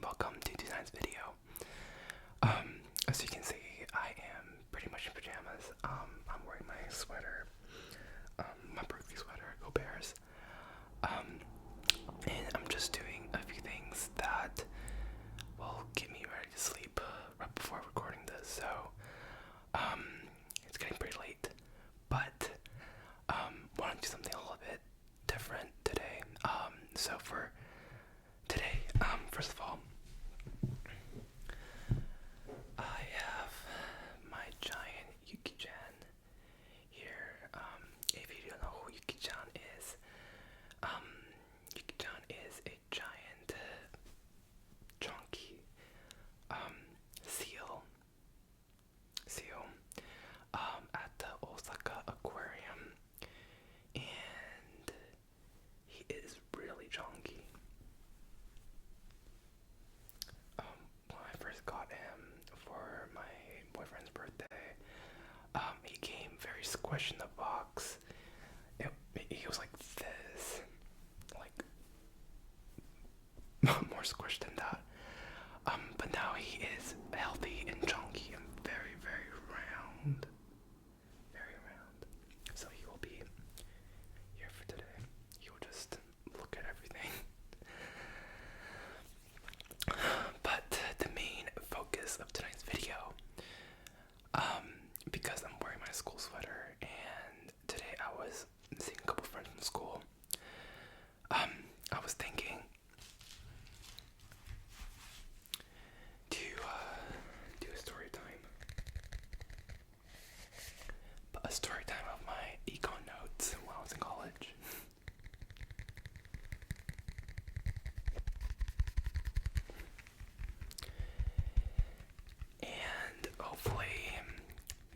welcome to tonight's video. As you can see, I am pretty much in pajamas. I'm wearing my sweater, my birthday sweater, Go Bears. And I'm just doing a few things that will get me ready to sleep right before recording this. So, it's getting pretty late, but want to do something a little bit different today. So for today, first of all, I have my giant Yuki-chan here. If you don't know who Yuki-chan is, Yuki-chan is a giant, chunky, seal, at the Osaka Aquarium, and he is really chunky. When I first got him for my boyfriend's birthday, he came very squished in the box. He was like this, like more squished than that. But now he is healthy and chunky and very, very round. Very round. So he will be here for today. He will just look at everything. But the main focus of tonight's video, because I'm wearing my school sweater, and today I was seeing a couple friends from school, I was thinking to do a story time. But a story time of my econ notes when I was in college. And hopefully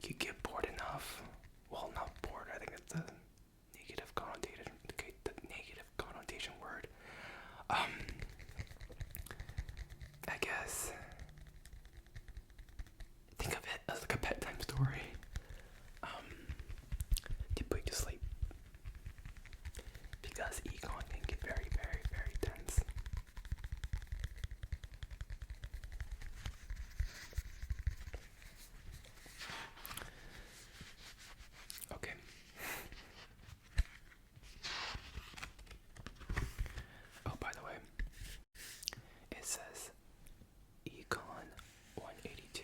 you get bored enough. Well, not bored, I think it's the negative connotation word. I guess think of it as like a bedtime story. To put you to sleep. Because econ can get very, very, very tense. Okay. Oh, by the way, it says Econ 182.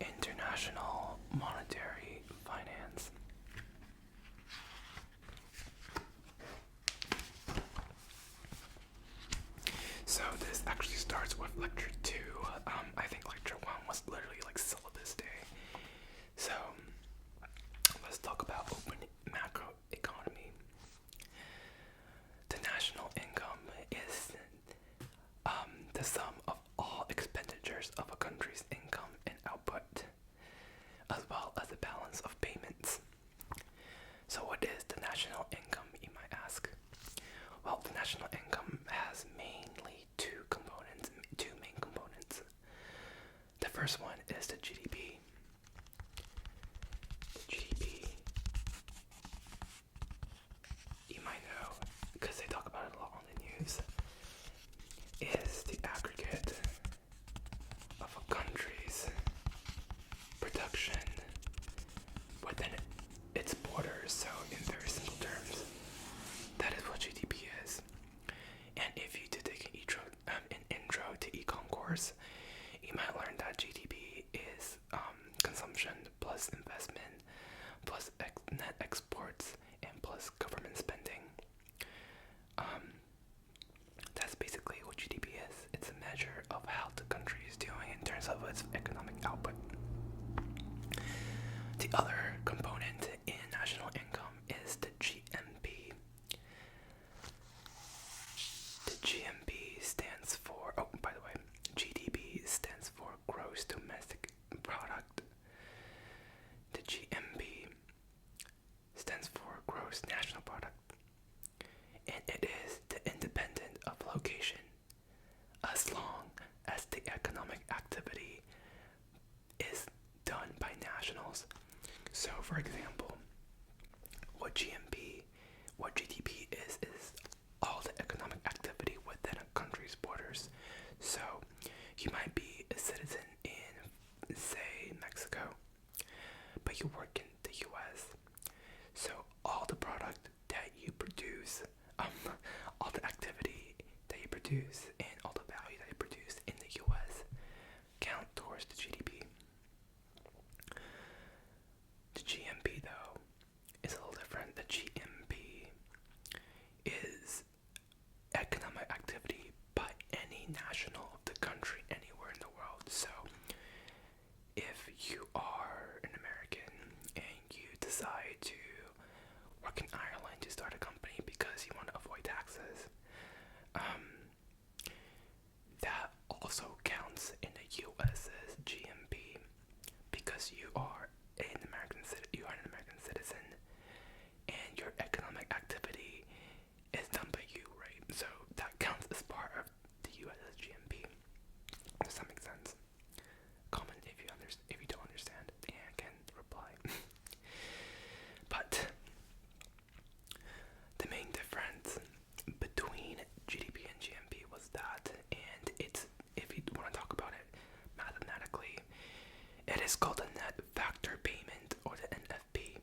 International Monetary Finance. So this actually starts with lecture 2. I think lecture 1 was literally like syllabus day. So let's talk about open macroeconomy. The national income is the sum of all expenditures of a country's income and output, as well as the balance of payments. So what is the national income, you might ask? Well, the national income has mainly two main components. The first one is the GDP. The GDP, you might know, because they talk about it a lot on the news, is the aggregate of a country's production within its borders. So in very simple terms, that is what GDP is. And if you did take an intro to econ course, you might learn that GDP is consumption plus investment plus net exports and plus government spending. That's basically what GDP is. It's a measure of how the country is doing in terms of its economic output. The other component in national income is the GMP. The GMP stands for, oh, by the way, GDP stands for Gross Domestic Product. The GMP stands for Gross National Product. And it is independent of location, as long as the economic activity is done by nationals. So produce and all the value that you produce in the US count towards the GDP. The GMP, though, is a little different. The GMP is economic activity by any national of the country anywhere in the world. So if you are an American and you decide to work in Ireland to start a company because you want to avoid taxes, that also counts in the US's GMP because you are an American citizen, and your economic activity is done by you, right? So that counts as part of the US's GMP. Does that make sense? Comment if you don't understand, and I can reply. But the main difference between GDP and GMP was that, and it's, if you want to talk about it mathematically, it is called the net factor payment, or the NFP,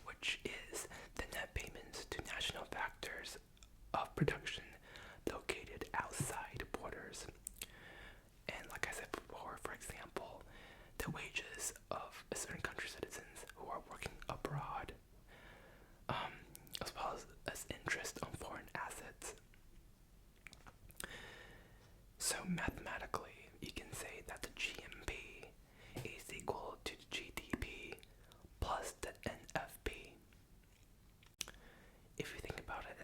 which is the net payments to national factors of production located outside borders. And like I said before, for example, the wages of a certain country's citizens who are working abroad, as well as interest on foreign assets. So mathematically, you can say that the GMP is equal to the GDP plus the NFP. If you think about it,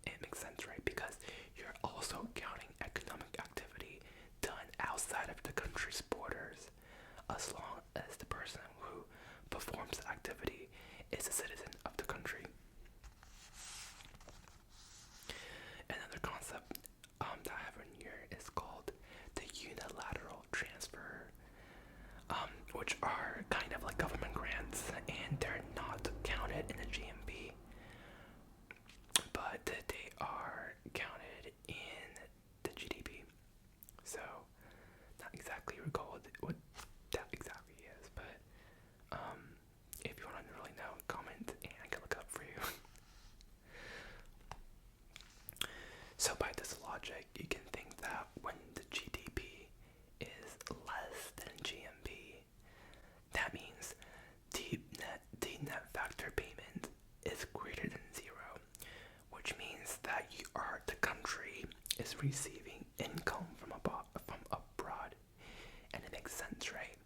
it makes sense, right? Because you're also counting economic activity done outside of the country's borders, as long as the person who performs the activity is a citizen of the country. Another concept that I have in here is called the Unilateral Transfer, which are kind of like government grants, and they're not counted in the GMP, but they are counted in the GDP. So not exactly recall what that exactly is, but if you want to really know, comment and I can look it up for you. So by this logic, you can think that when the GDP is less than GMP, that means the net factor payment is greater than zero, which means that the country is receiving income from abroad, and it makes sense, right?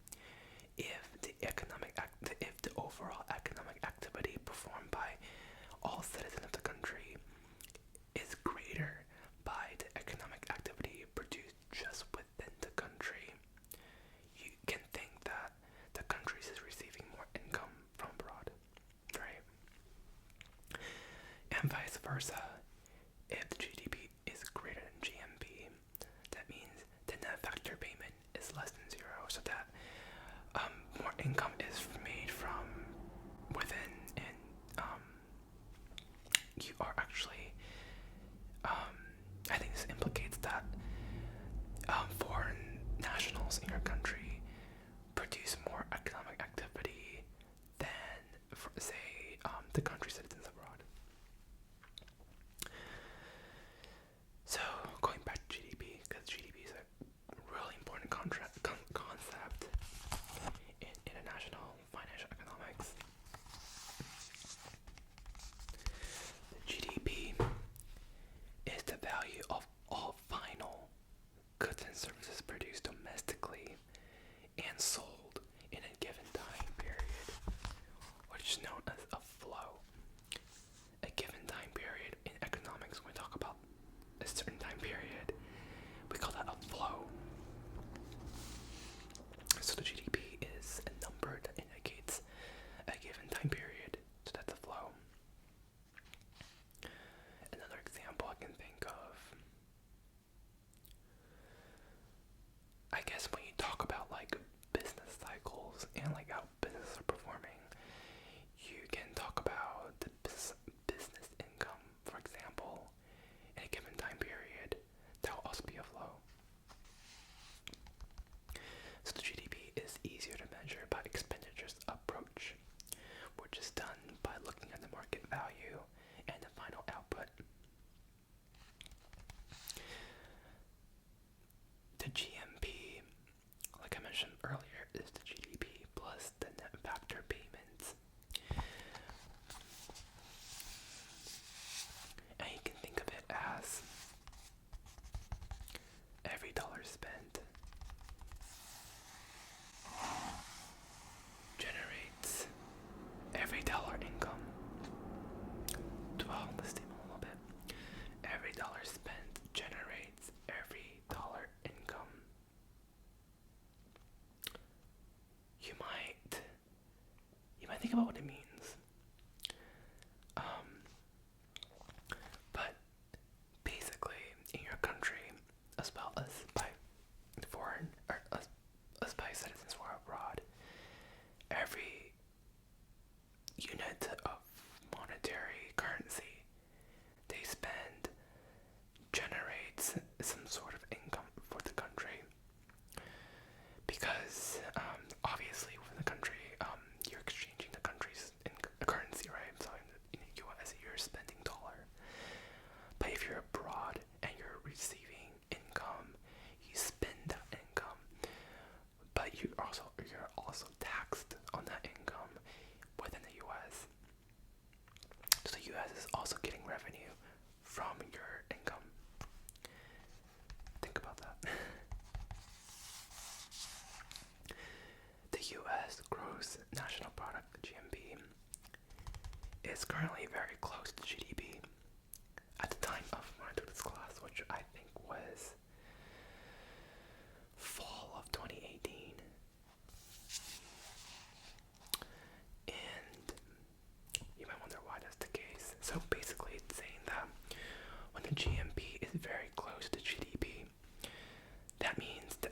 If the overall economic activity performed by all citizens of the country is greater by the economic activity produced just within the country, you can think that the country is receiving more income from abroad, right? And vice versa. If the GDP is greater than GMP, that means the net factor payment is less than zero, so that more income is made from within, and you are actually, I think this implicates that foreign nationals in your country produce more economic activity than, say, the country's citizens abroad. So going back to GDP, because GDP is a really important concept in international financial economics. The GDP is the value of all final goods and services produced domestically and sold in a given time period, which is known as a flow. A given time period in economics, when we talk about a certain time period, we call that a flow. So the GDP is a number that indicates a given time period, so that's a flow. Another example I can think of, I guess when you talk about like business cycles and like how businesses are performing, you can talk about the business income, for example, in a given time period. That will also be a flow. So the GDP is easier to measure by expenditures approach, which is done by looking at the market value and the final output. mentioned earlier is the GDP plus the net factor payments. And you can think of it as every dollar spent generates every dollar income. Dwell on this statement a little bit. Every dollar spent generates every dollar income. You might think about what it means. But basically, in your country, as well as by foreign, or as by citizens who are abroad, every unit of monetary currency they spend generates some sort of income for the country. Because obviously within the country, you're exchanging the country's currency, right? So in the US, you're spending dollar. But if you're abroad and you're receiving income, you spend that income. But you're also taxed on that income within the US. So the US is also getting revenue from your income. Think about that. The US gross national product, GNP, is currently very close to GDP. At the time of when I took this class, which I think was fall of 2018. And you might wonder why that's the case. So basically it's saying that when the GNP is very close to GDP, that means the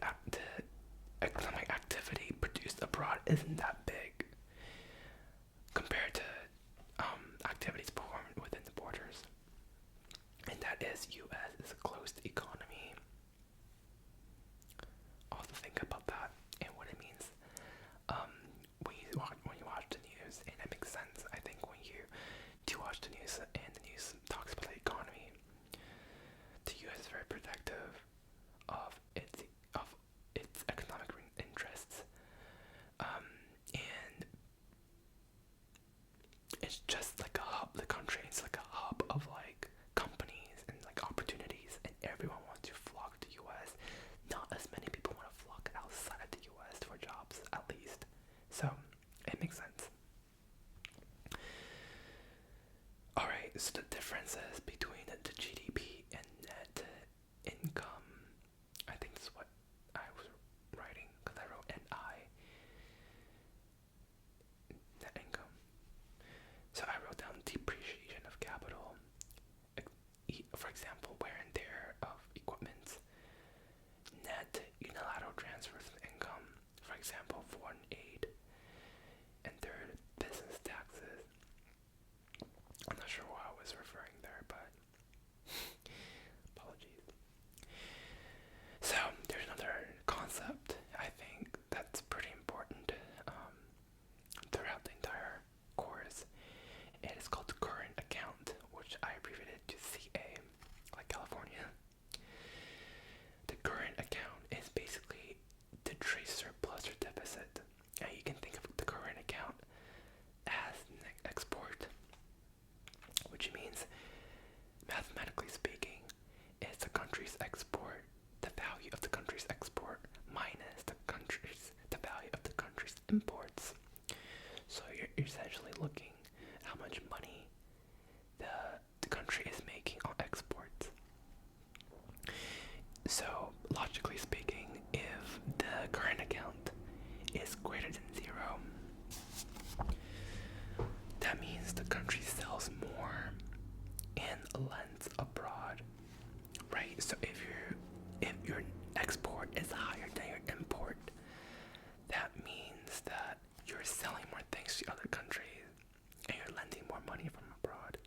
economic activity produced abroad isn't that big compared to activities performed within the borders. And that is US is a closed economy. Also think about that and what it means when you watch the news, and it makes sense. I think when you do watch the news and the news talks about the economy, the US is very protective of its economic interests, and it's just like a hub. The country is like a hub of like companies and like opportunities, and everyone wants to flock to US. Not as many people want to flock outside of the US for jobs, at least. So it makes sense. Alright, so the differences between the GDP and net income, I think this is what I was writing, because I wrote NI, net income. So I wrote down depreciation of capital, for example, wear and tear of equipment, net unilateral transfers of income, for example, foreign aid, and third, business taxes. I'm not sure what I was referring there, but apologies. So there's another concept I think that's pretty important throughout the entire course. It is called the current account, which I abbreviated to CA, like California. The current account is basically the trade surplus or deficit. And you can think of the current account as an export, which means, mathematically speaking, it's the country's export, the value of the country's export minus the value of the country's imports. So you're essentially looking at how much money the country is making on exports. So logically speaking, if the current account is greater than zero, that means the country sells more and lends abroad, right? So if your export is higher than your import, that means that you're selling more things to other countries and you're lending more money from abroad,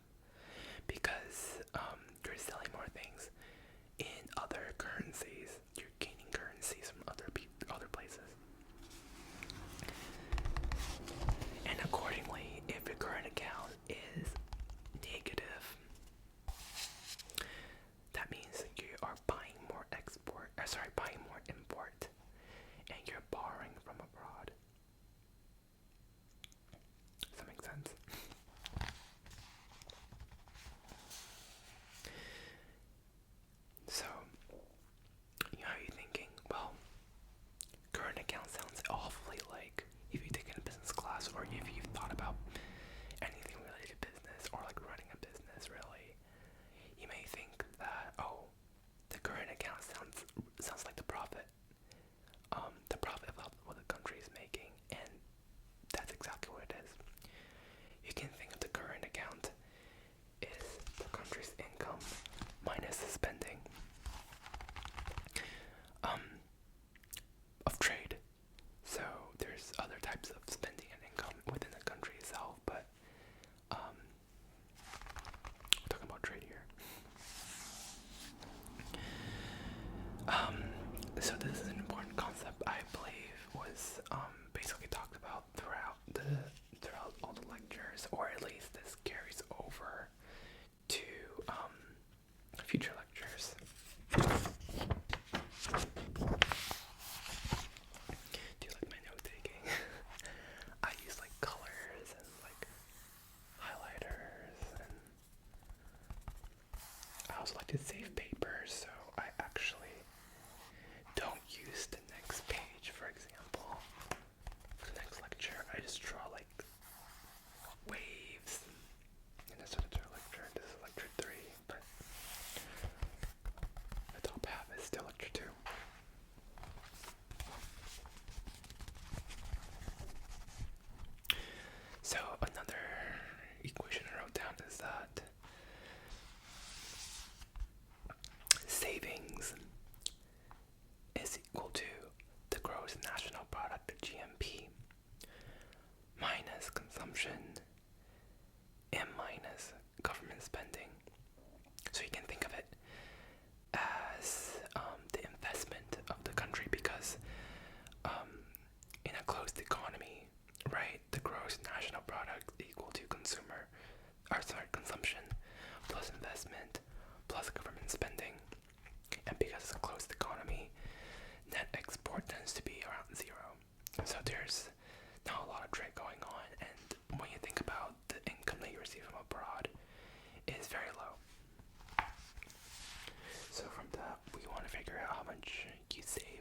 because you're selling more things in other currencies. You're gaining currencies from other places. And accordingly, if your current account is negative, that means you are buying more import, and you're borrowing consumption and minus government spending. So you can think of it as the investment of the country, because in a closed economy, right, the gross national product equal to consumption plus investment plus government spending. And because it's a closed economy, net export tends to be around zero. So there's not a lot of trade going on, and when you think about the income that you receive from abroad, it's very low. So from that, we want to figure out how much you save.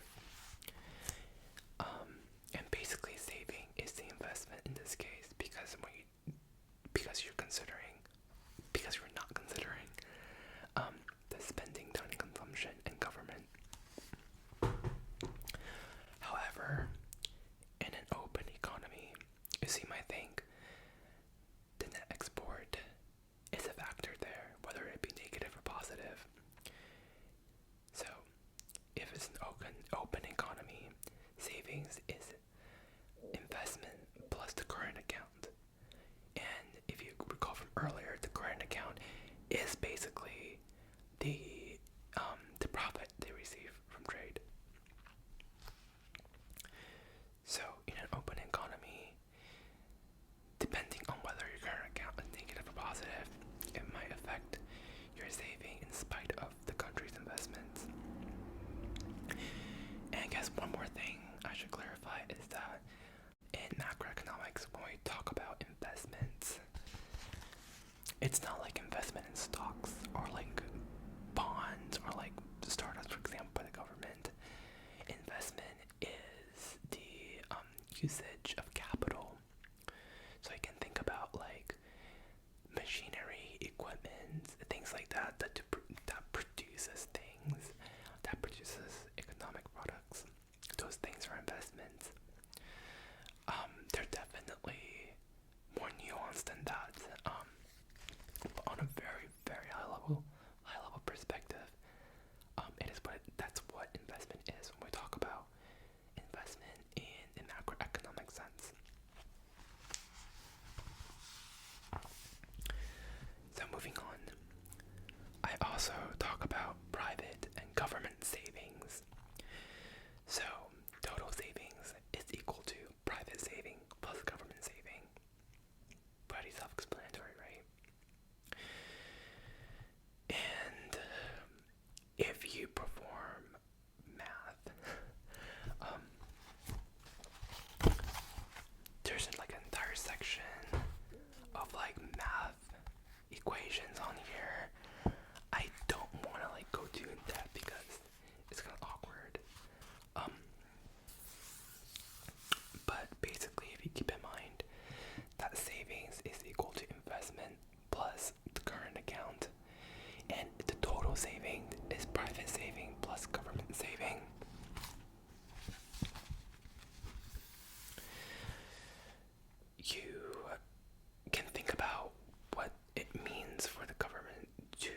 And basically saving is the investment in this case, because you're not considering the spending done in consumption and government. However, in an open economy, you might think the net export is a factor there, whether it be negative or positive. So, if it's an open economy, savings is investment plus the current account. And if you recall from earlier, the current account is basically the profit they receive from trade. So in an open economy, depending on whether your current account is negative or positive, it might affect your saving in spite of the country's investments. And I guess one more thing I should clarify is that in macroeconomics, when we talk about investments, it's not like investment in stocks or like bonds or like startups, for example, by the government. Investment is the usage of capital. So you can think about like machinery, equipment, things like that produces things, that produces economic products. Those things are investments. They're definitely more nuanced than that. But on a very, very high level perspective, that's what investment is when we talk about investment in the macroeconomic sense. So moving on, I also talk about private and government savings. So total savings is equal to private saving plus government saving. Pretty self-explanatory, right? And if you perform math, there's like an entire section of like math equations on here. I don't want to like go too in depth because it's kind of awkward. But basically, if you keep in mind that savings is equal to investment plus the current account, and the total saving is private saving plus government saving. You can think about what it means for the government to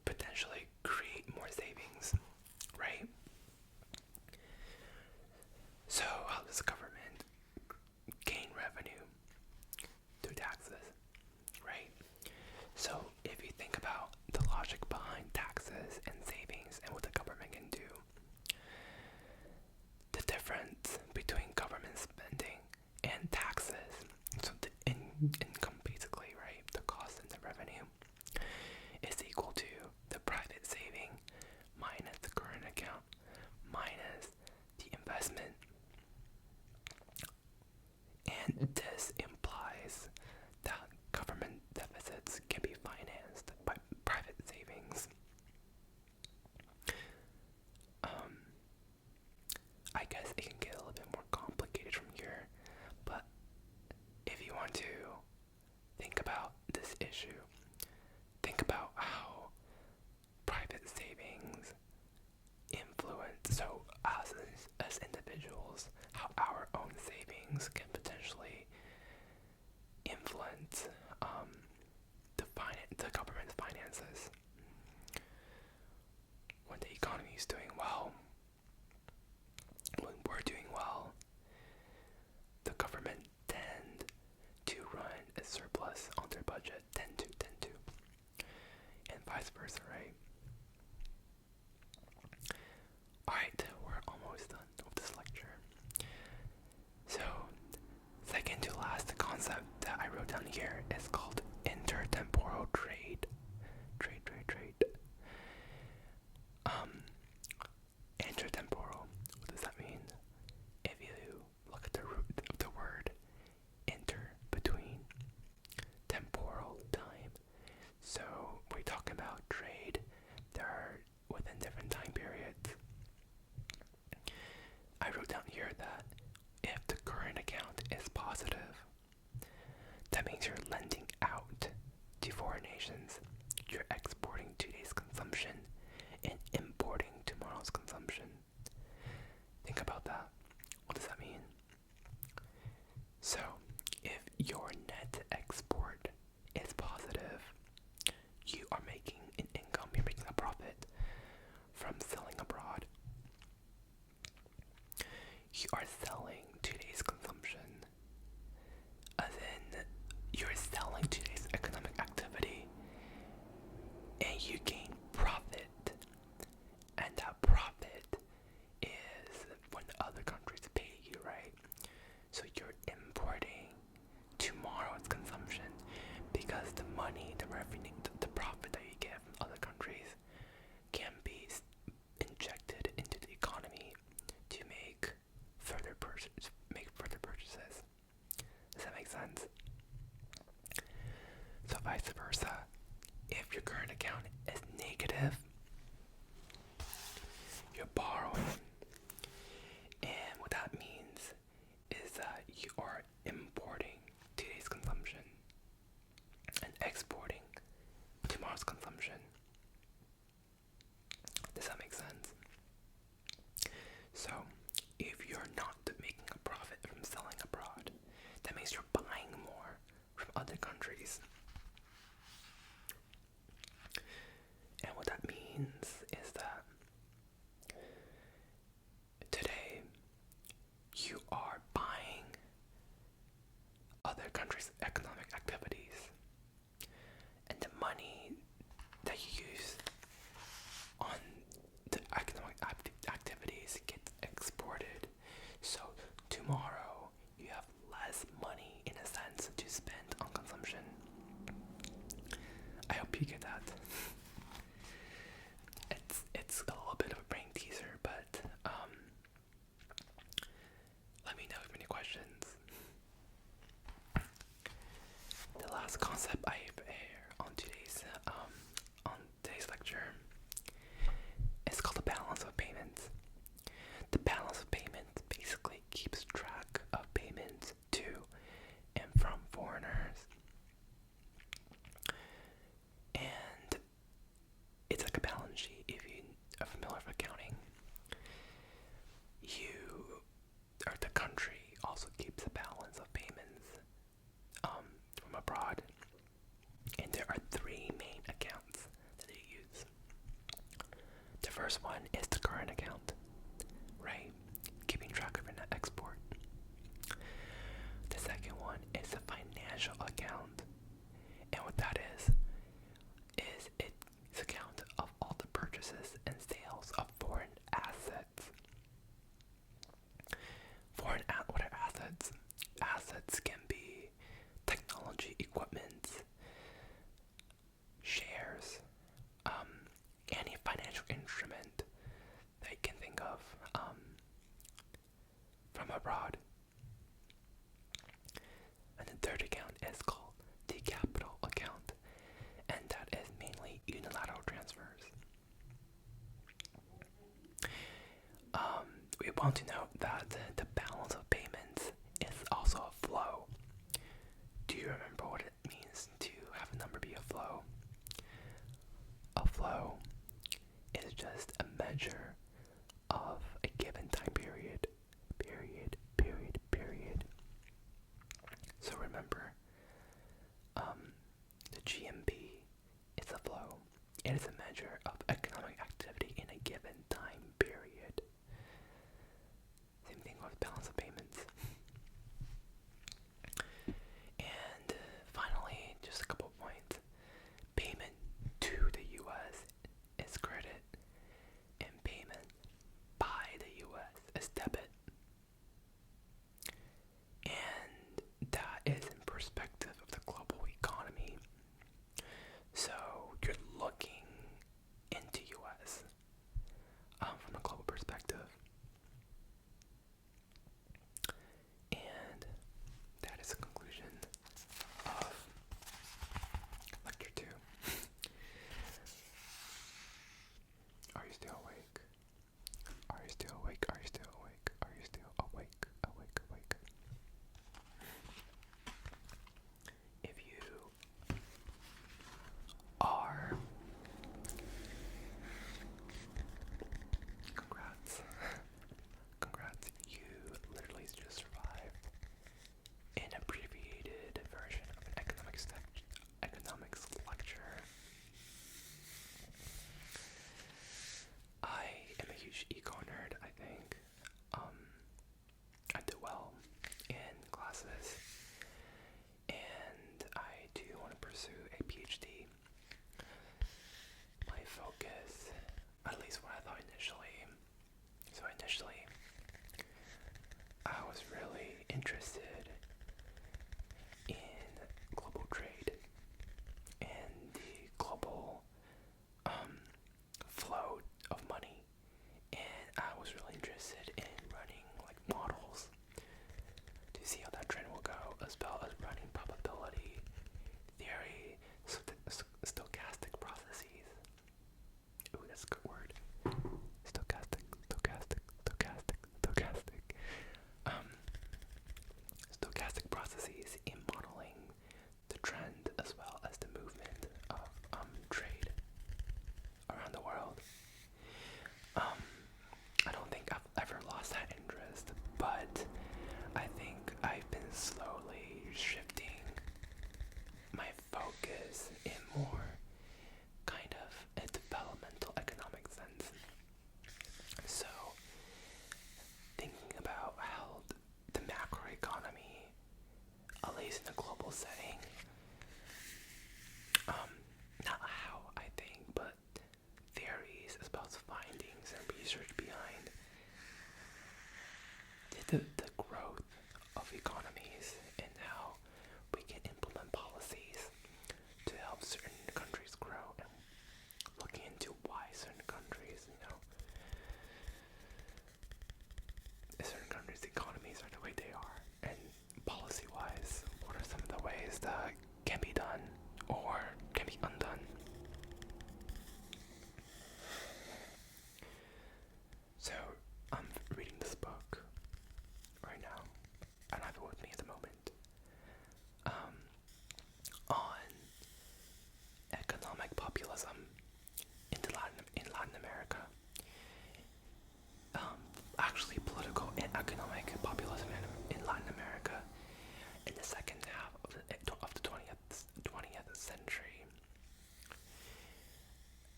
potentially create more savings, right? So how does the government gain revenue? Through taxes, right? So if you think about the logic behind taxes and savings and what the government can do, the difference between government spending and taxes, so the income basically, right, the cost and the revenue, is equal to the private saving minus the current account minus the investment. And this implies that government deficits can be financed by private savings. I guess it can get a little bit more complicated from here, but if you want to think about this issue, think about how private savings influence, so as individuals, how our own savings can potentially influence the government's finances. When the economy is doing well, when we're doing well, the government tend budget. Tend to. And vice versa, right? Alright, we're almost done with this lecture. So, second to last concept that I wrote down here is called Intertemporal Trade. Trade. Intertemporal, what does that mean? If you look at the root of the word, inter, between, temporal, time. So, we're talking about trade that are within different time periods. I wrote down here that if the current account is positive, that means you're lending out to foreign nations. You're exporting today's consumption and importing tomorrow's consumption. Think about that. What does that mean? So, if your net export is positive, you are making an income, you're making a profit from selling abroad. You are selling today's consumption, as in you're selling today's economic activity, and you gain profit, and that profit is when other countries pay you, right? So you're importing tomorrow's consumption, because the money, the revenue, the profit that you get from other countries can be injected into the economy to make further purchases. Does that make sense? So vice versa, if your current account is negative, you're borrowing, and what that means is that you are importing today's consumption and exporting tomorrow's consumption. Does that make sense? So, if you're not making a profit from selling abroad, that means you're buying more from other countries. And what that means is that today you are buying other countries' economic activities, and the money that you use on the economic activities gets exported. So tomorrow you have less money, in a sense, to spend on consumption. I hope you get that. It's a little bit of a brain teaser, but let me know if you have any questions. The last concept I have here on today's lecture is called the balance of payments. The balance of payments basically keeps track of payments to and from foreigners, and it's like a balance sheet. If you are familiar with accounting, the country also keeps a balance of payments from abroad, and there are three main accounts that they use. The first one is the current account, right? Keeping track of your net export. The second one is the financial account, and what that is it's account of all the purchases and sales of foreign assets. What are assets? Assets can be technology, equipment, shares, any financial instrument that you can think of from abroad. And the third account is called the capital account, and that is mainly unilateral transfers. We want to note that the balance of payments is also a flow. Do you remember what it means to have a number be a flow? A flow is just a measure of a given time period. So remember, the GMP is a flow. It is a measure of economic activity in a given time period. Same thing with balance of payments. And finally, just a couple debit. And that is in perspective of the global economy. So you're looking into US from a global perspective. And that is the conclusion of lecture 2. Are you still awake? Are you still awake? Are you still awake? Are you still awake? Awake, awake. If you are, congrats. Congrats, you literally just survived an abbreviated version of an economics lecture. I am a huge eco nerd, I think. I do well in classes, and I do want to pursue a PhD. My focus, at least what I thought initially, I was really interested in global trade and the global flow of money, and I was really interested in running like models to see how that trend will go, as well as running probability theory, stochastic processes. Ooh, that's a good word. Stochastic. Stochastic processes in modeling the trend as well as the movement of trade around the world. I don't think I've ever lost that interest, but I think I've been slowly shifting my focus in more kind of a developmental economic sense. So, thinking about how the macroeconomy, at least in a global setting, not how I think, but theories as well as findings and research behind the growth of economies and how we can implement policies to help certain countries grow, and looking into why certain countries, certain countries' economies are the way they are, and policy-wise, what are some of the ways that can be done or can be undone. So, I'm reading this book right now, and I have it with me at the moment, on economic populism in Latin America. Actually, political and economic populism in Latin America in the second half of the 20th century.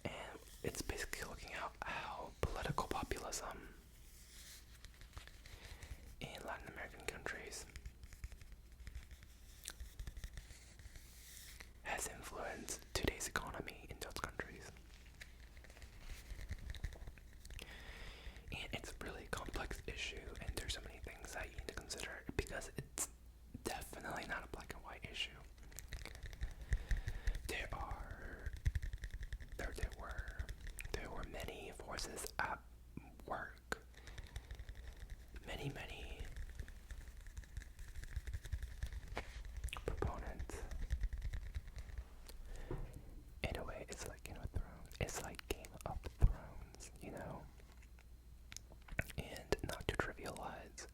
And it's basically looking at how political populism in Latin American countries has influenced today's economy in those countries. And it's a really complex issue, and there's so many things that you need to consider, because it's definitely not a black and white issue. There were many forces at work. Many proponents. In a way, it's like Game of Thrones. It's like Game of Thrones, And not to trivialize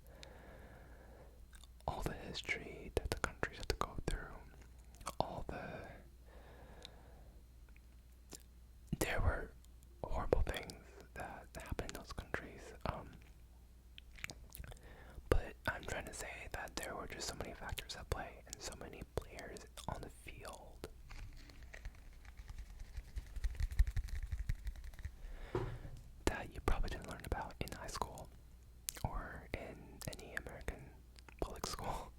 all the history that the countries have to go through, there were horrible things that happened in those countries, but I'm trying to say that there were just so many factors at play and so many players on the field that you probably didn't learn about in high school or in any American public school.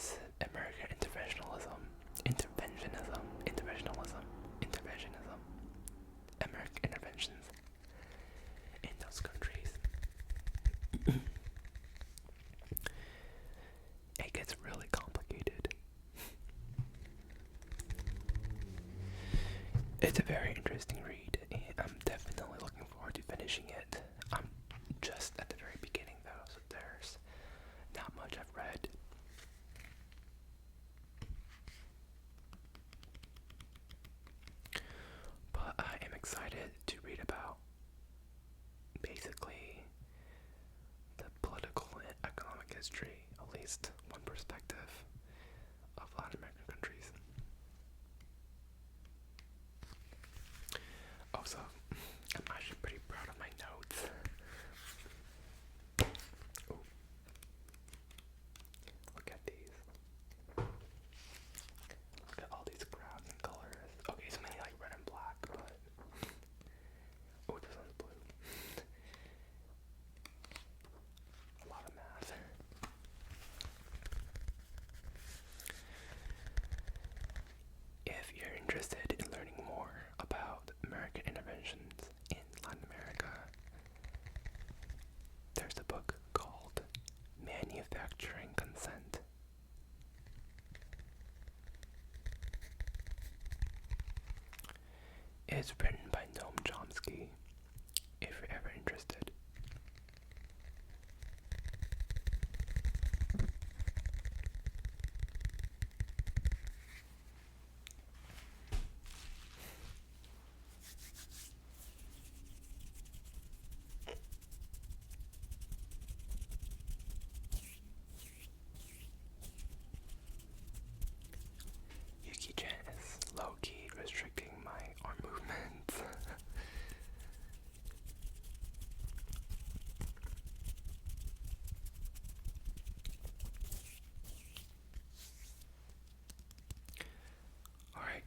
is American interventionism, American interventions in those countries. It gets really complicated. It's a very interesting read, and I'm definitely looking forward to finishing it. I'm just at the very beginning though, so there's not much I've read. But I am excited to read about basically the political and economic history, at least one perspective, of Latin American countries. Also, I'm actually pretty proud of my notes. Ooh. Look at these. Look at all these graphs and colors. Okay, it's mainly like red and black, but oh, this one's blue. A lot of math. If you're interested in learning more about American interventions in Latin America, there's a book called Manufacturing Consent. It's written by Noam Chomsky, if you're ever interested. Yuki-chan is low-key restricting my arm movements. Alright.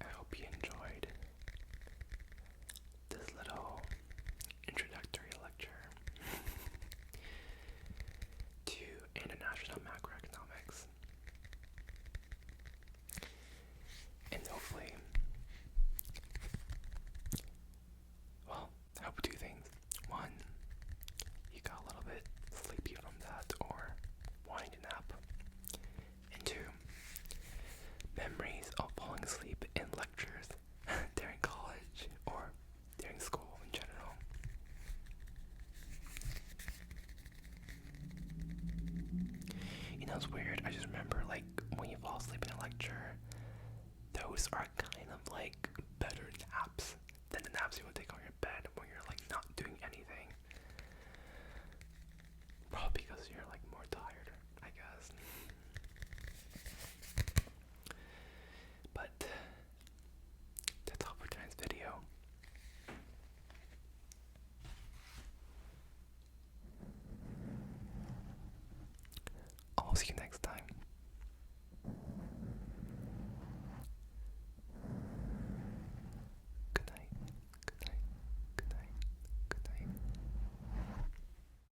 I hope you enjoyed this little introductory lecture to international macroeconomics. And hopefully, well, I hope 2 things. 1, you got a little bit sleepy from that or wanting to nap. And 2, memories of falling asleep in lectures during college or during school in general. You know, it's weird. I just remember, like, when you fall asleep in a lecture, those are kind of like better naps than the naps you would take on your bed when you're like not doing anything. Probably because you're like more tired, I guess. But that's all for tonight's video. I'll see you next